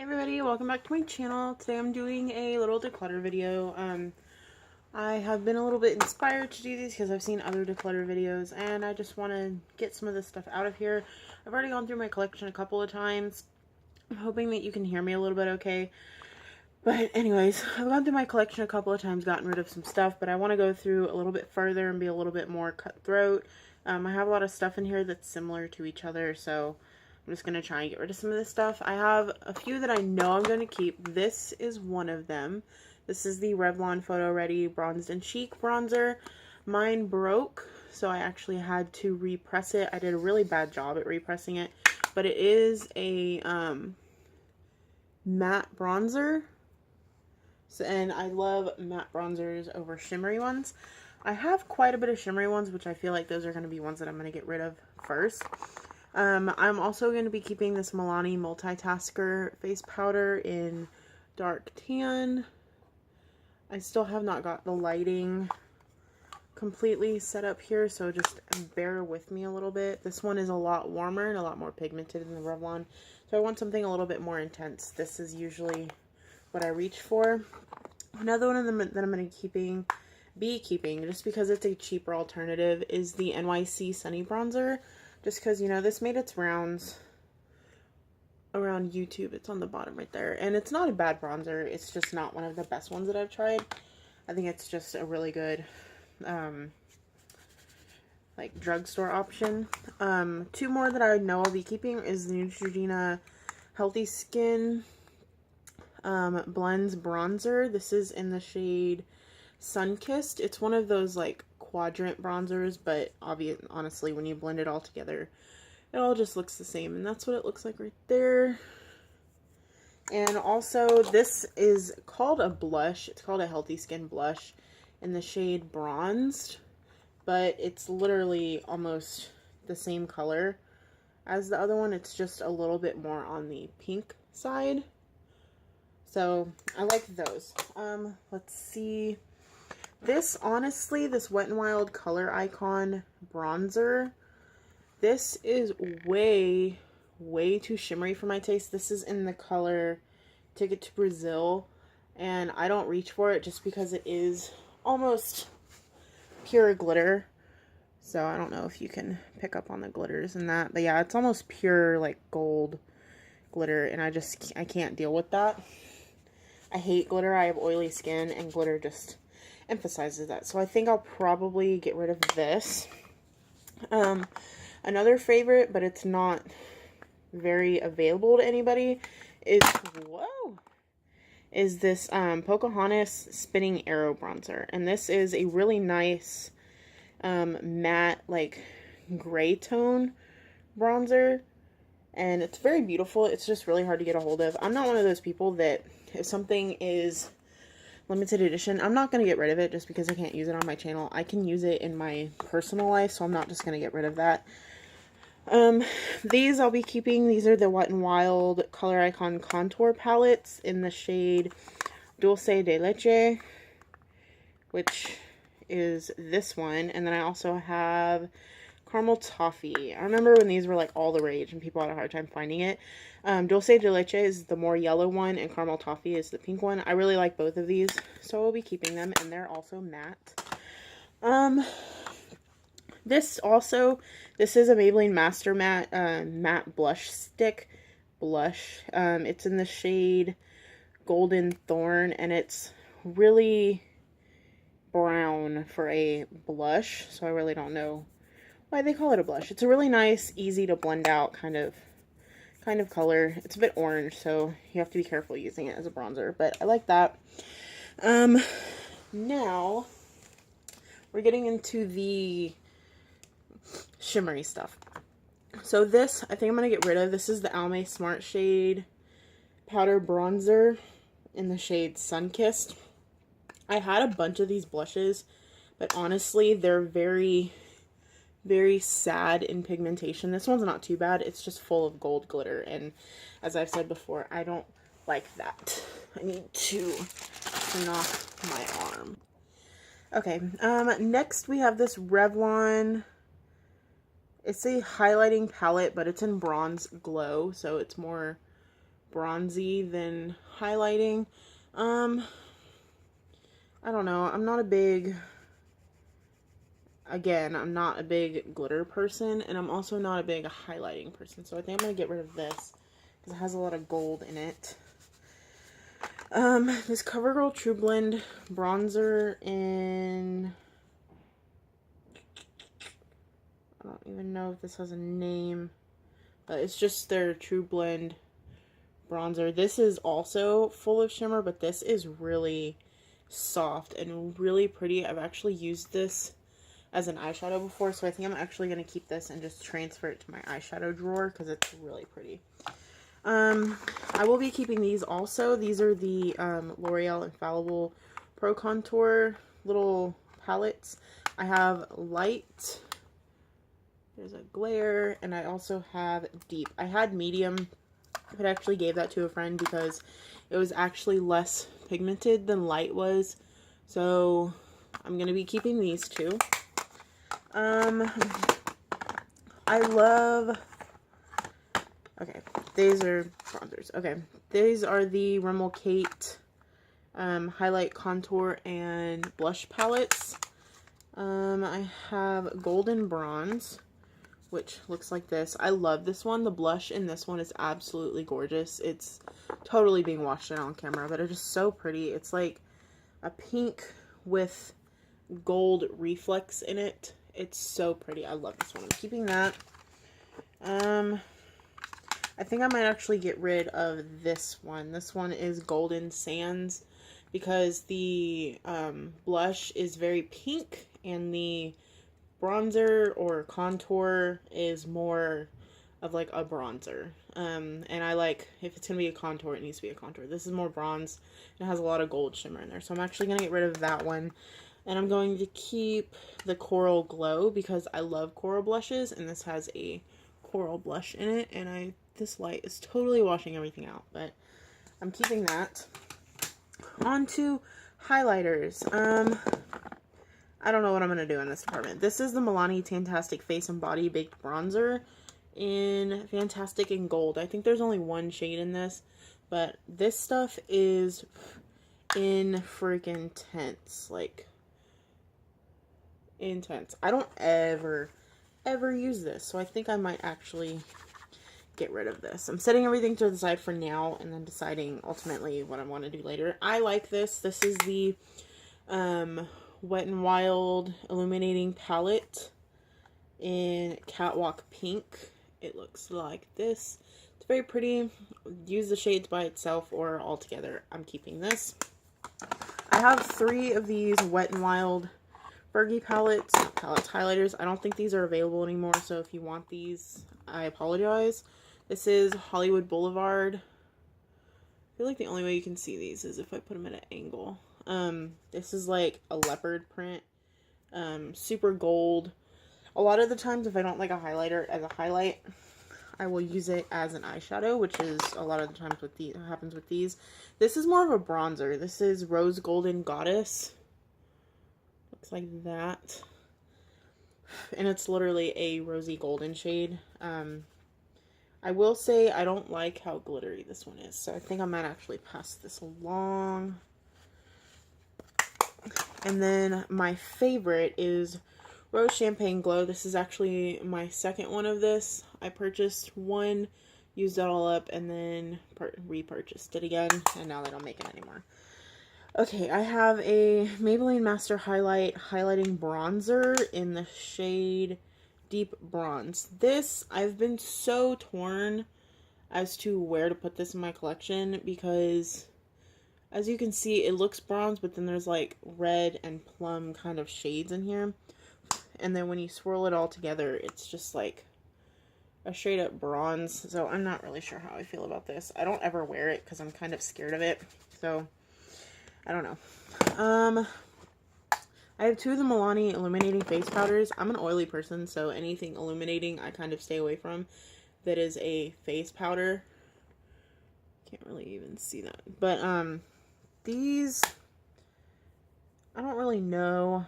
Hey everybody, welcome back to my channel. Today I'm doing a little declutter video. I have been a little bit inspired to do these because I've seen other declutter videos and I just want to get some of this stuff out of here. I've already gone through my collection a couple of times. I'm hoping that you can hear me a little bit okay. But anyways, I've gone through my collection a couple of times, gotten rid of some stuff, but I want to go through a little bit further and be a little bit more cutthroat. I have a lot of stuff in here that's similar to each other, so I'm just going to try and get rid of some of this stuff. I have a few that I know I'm going to keep. This is one of them. This is the Revlon Photo Ready Bronzed and Chic bronzer. Mine broke, so I actually had to repress it. I did a really bad job at repressing it, but it is a matte bronzer. So, and I love matte bronzers over shimmery ones. I have quite a bit of shimmery ones, which I feel like those are going to be ones that I'm going to get rid of first. I'm also going to be keeping this Milani Multitasker face powder in dark tan. I still have not got the lighting completely set up here, so just bear with me a little bit. This one is a lot warmer and a lot more pigmented than the Revlon, so I want something a little bit more intense. This is usually what I reach for. Another one of them that I'm going to be keeping, just because it's a cheaper alternative, is the NYC Sunny Bronzer. Just because, you know, this made its rounds around YouTube. It's on the bottom right there. And it's not a bad bronzer. It's just not one of the best ones that I've tried. I think it's just a really good, like, drugstore option. Two more that I know I'll be keeping is the Neutrogena Healthy Skin Blends Bronzer. This is in the shade Sunkissed. It's one of those, like, quadrant bronzers, but honestly, when you blend it all together, it all just looks the same, and that's what it looks like right there. And also, this is called a blush. It's called a Healthy Skin Blush in the shade Bronzed, but it's literally almost the same color as the other one. It's just a little bit more on the pink side. So, I like those. Let's see. This, honestly, this Wet n Wild Color Icon bronzer, this is way too shimmery for my taste. This is in the color Ticket to Brazil, and I don't reach for it just because it is almost pure glitter. So I don't know if you can pick up on the glitters in that, but yeah, it's almost pure, like, gold glitter, and I can't deal with that. I hate glitter. I have oily skin, and glitter just emphasizes that. So I think I'll probably get rid of this. Another favorite, but it's not very available to anybody, is this Pocahontas Spinning Arrow Bronzer. And this is a really nice matte, like, gray tone bronzer. And it's very beautiful. It's just really hard to get a hold of. I'm not one of those people that if something is limited edition, I'm not going to get rid of it just because I can't use it on my channel. I can use it in my personal life, so I'm not just going to get rid of that. These I'll be keeping. These are the Wet n Wild Color Icon Contour Palettes in the shade Dulce de Leche, which is this one. And then I also have Caramel Toffee. I remember when these were, like, all the rage and people had a hard time finding it. Dulce de Leche is the more yellow one, and Caramel Toffee is the pink one. I really like both of these, so I'll be keeping them, and they're also matte. This is a Maybelline Master Matte, matte blush stick blush. It's in the shade Golden Thorn, and it's really brown for a blush, so I really don't know why they call it a blush. It's a really nice, easy to blend out kind of color. It's a bit orange, so you have to be careful using it as a bronzer, but I like that. Now we're getting into the shimmery stuff. So this, I think I'm going to get rid of. This is the Almay Smart Shade Powder Bronzer in the shade Sunkissed. I had a bunch of these blushes, but honestly, they're very sad in pigmentation. This one's not too bad. It's just full of gold glitter, and as I've said before, I don't like that. I need to turn off my arm. Okay, next we have this Revlon. It's a highlighting palette, but it's in Bronze Glow, so it's more bronzy than highlighting. I don't know. I'm not a big glitter person, and I'm also not a big highlighting person. So I think I'm going to get rid of this because it has a lot of gold in it. This CoverGirl True Blend bronzer in... I don't even know if this has a name, but it's just their True Blend bronzer. This is also full of shimmer, but this is really soft and really pretty. I've actually used this as an eyeshadow before, so I think I'm actually going to keep this and just transfer it to my eyeshadow drawer because it's really pretty. I will be keeping these also. These are the L'Oreal Infallible Pro Contour little palettes. I have light, there's a glare, and I also have deep. I had medium, but I actually gave that to a friend because it was actually less pigmented than light was. So I'm going to be keeping these two. I love... Okay, these are bronzers. Okay, these are the Rimmel Kate highlight, contour, and blush palettes. I have Golden Bronze, which looks like this. I love this one. The blush in this one is absolutely gorgeous. It's totally being washed out on camera, but it's just so pretty. It's like a pink with gold reflex in it. It's so pretty. I love this one. I'm keeping that. I think I might actually get rid of this one. This one is Golden Sands because the blush is very pink and the bronzer or contour is more of like a bronzer. And I like, if it's going to be a contour, it needs to be a contour. This is more bronze. It has a lot of gold shimmer in there. So I'm actually going to get rid of that one. And I'm going to keep the Coral Glow because I love coral blushes. And this has a coral blush in it. And this light is totally washing everything out. But I'm keeping that. On to highlighters. I don't know what I'm going to do in this department. This is the Milani Tantastic Face and Body Baked Bronzer in Fantastic and Gold. I think there's only one shade in this, but this stuff is in freaking intense. Like, intense. I don't ever use this, so I think I might actually get rid of this. I'm setting everything to the side for now and then deciding ultimately what I want to do later. I like this. This is the Wet n Wild Illuminating Palette in Catwalk Pink. It looks like this. It's very pretty. Use the shades by itself or all together. I'm keeping this. I have 3 of these Wet n Wild Fergie palettes highlighters. I don't think these are available anymore, so if you want these, I apologize. This is Hollywood Boulevard. I feel like the only way you can see these is if I put them at an angle. This is like a leopard print. Super gold. A lot of the times if I don't like a highlighter as a highlight, I will use it as an eyeshadow, which is a lot of the times what happens with these. This is more of a bronzer. This is Rose Golden Goddess. Looks like that. And it's literally a rosy golden shade. I will say I don't like how glittery this one is, so I think I might actually pass this along. And then my favorite is Rose Champagne Glow. This is actually my second one of this. I purchased one, used it all up, and then repurchased it again, and now they don't make it anymore. Okay, I have a Maybelline Master Highlight Highlighting Bronzer in the shade Deep Bronze. This, I've been so torn as to where to put this in my collection because, as you can see, it looks bronze, but then there's like red and plum kind of shades in here. And then when you swirl it all together, it's just like a straight up bronze. So I'm not really sure how I feel about this. I don't ever wear it because I'm kind of scared of it. So I don't know. I have 2 of the Milani Illuminating Face Powders. I'm an oily person, so anything illuminating I kind of stay away from that is a face powder. Can't really even see that. But these, I don't really know.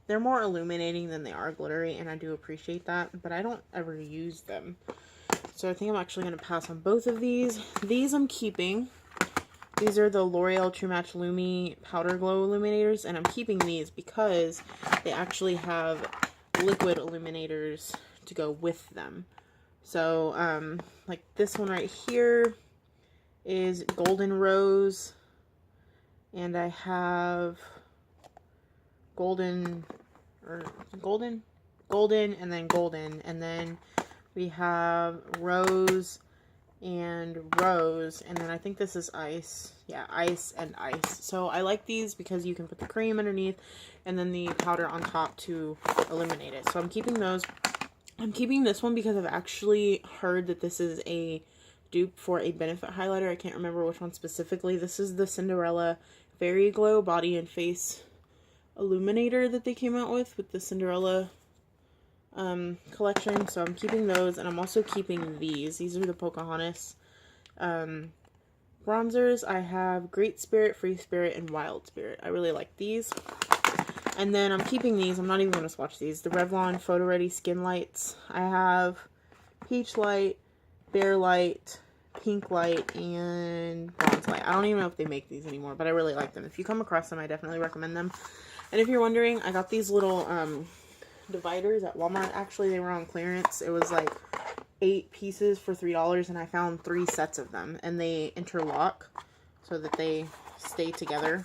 They're more illuminating than they are glittery, and I do appreciate that, but I don't ever use them. So I think I'm actually going to pass on both of these. These I'm keeping. These are the L'Oreal True Match Lumi Powder Glow Illuminators, and I'm keeping these because they actually have liquid illuminators to go with them. So, like this one right here is Golden Rose, and I have golden, and then golden, and then we have rose and rose, and then I think this is ice. Yeah, ice and ice. So I like these because you can put the cream underneath and then the powder on top to illuminate it. So I'm keeping those. I'm keeping this one because I've actually heard that this is a dupe for a Benefit highlighter. I can't remember which one specifically. This is the Cinderella Fairy Glow Body and Face Illuminator that they came out with the Cinderella collection. So I'm keeping those, and I'm also keeping these. These are the Pocahontas bronzers. I have Great Spirit, Free Spirit, and Wild Spirit. I really like these. And then I'm keeping these. I'm not even going to swatch these. The Revlon Photo Ready Skin Lights. I have Peach Light, Bear Light, Pink Light, and Bronze Light. I don't even know if they make these anymore, but I really like them. If you come across them, I definitely recommend them. And if you're wondering, I got these little dividers at Walmart. Actually, they were on clearance. It was like 8 pieces for $3, and I found 3 sets of them, and they interlock so that they stay together.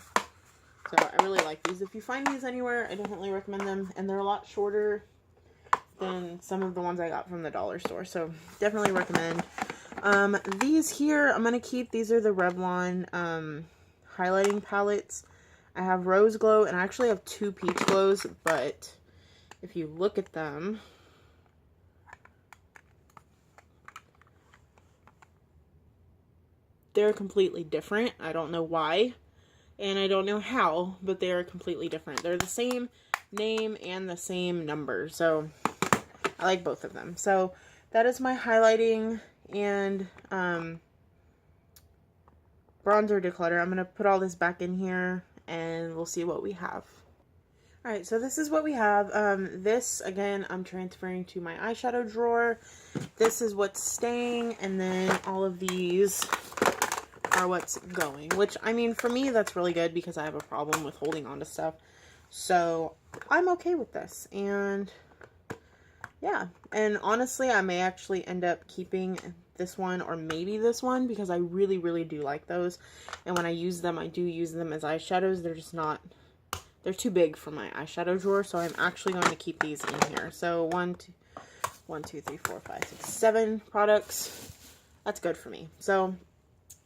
So I really like these. If you find these anywhere, I definitely recommend them, and they're a lot shorter than some of the ones I got from the dollar store, so definitely recommend. These here I'm going to keep. These are the Revlon highlighting palettes. I have Rose Glow, and I actually have 2 Peach Glows, but if you look at them, they're completely different. I don't know why, and I don't know how, but they are completely different. They're the same name and the same number, so I like both of them. So that is my highlighting and bronzer declutter. I'm going to put all this back in here, and we'll see what we have. Alright, so this is what we have. This, again, I'm transferring to my eyeshadow drawer. This is what's staying, and then all of these are what's going. Which, I mean, for me, that's really good because I have a problem with holding on to stuff. So, I'm okay with this. And, yeah. And honestly, I may actually end up keeping this one or maybe this one because I really, really do like those. And when I use them, I do use them as eyeshadows. They're just not... They're too big for my eyeshadow drawer, so I'm actually going to keep these in here. So 1, 2, 3, 4, 5, 6, 7 products. That's good for me. So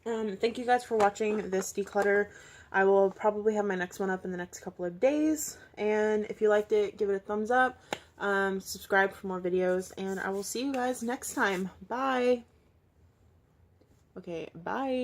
thank you guys for watching this declutter. I will probably have my next one up in the next couple of days. And if you liked it, give it a thumbs up. Subscribe for more videos, and I will see you guys next time. Bye. Okay, bye.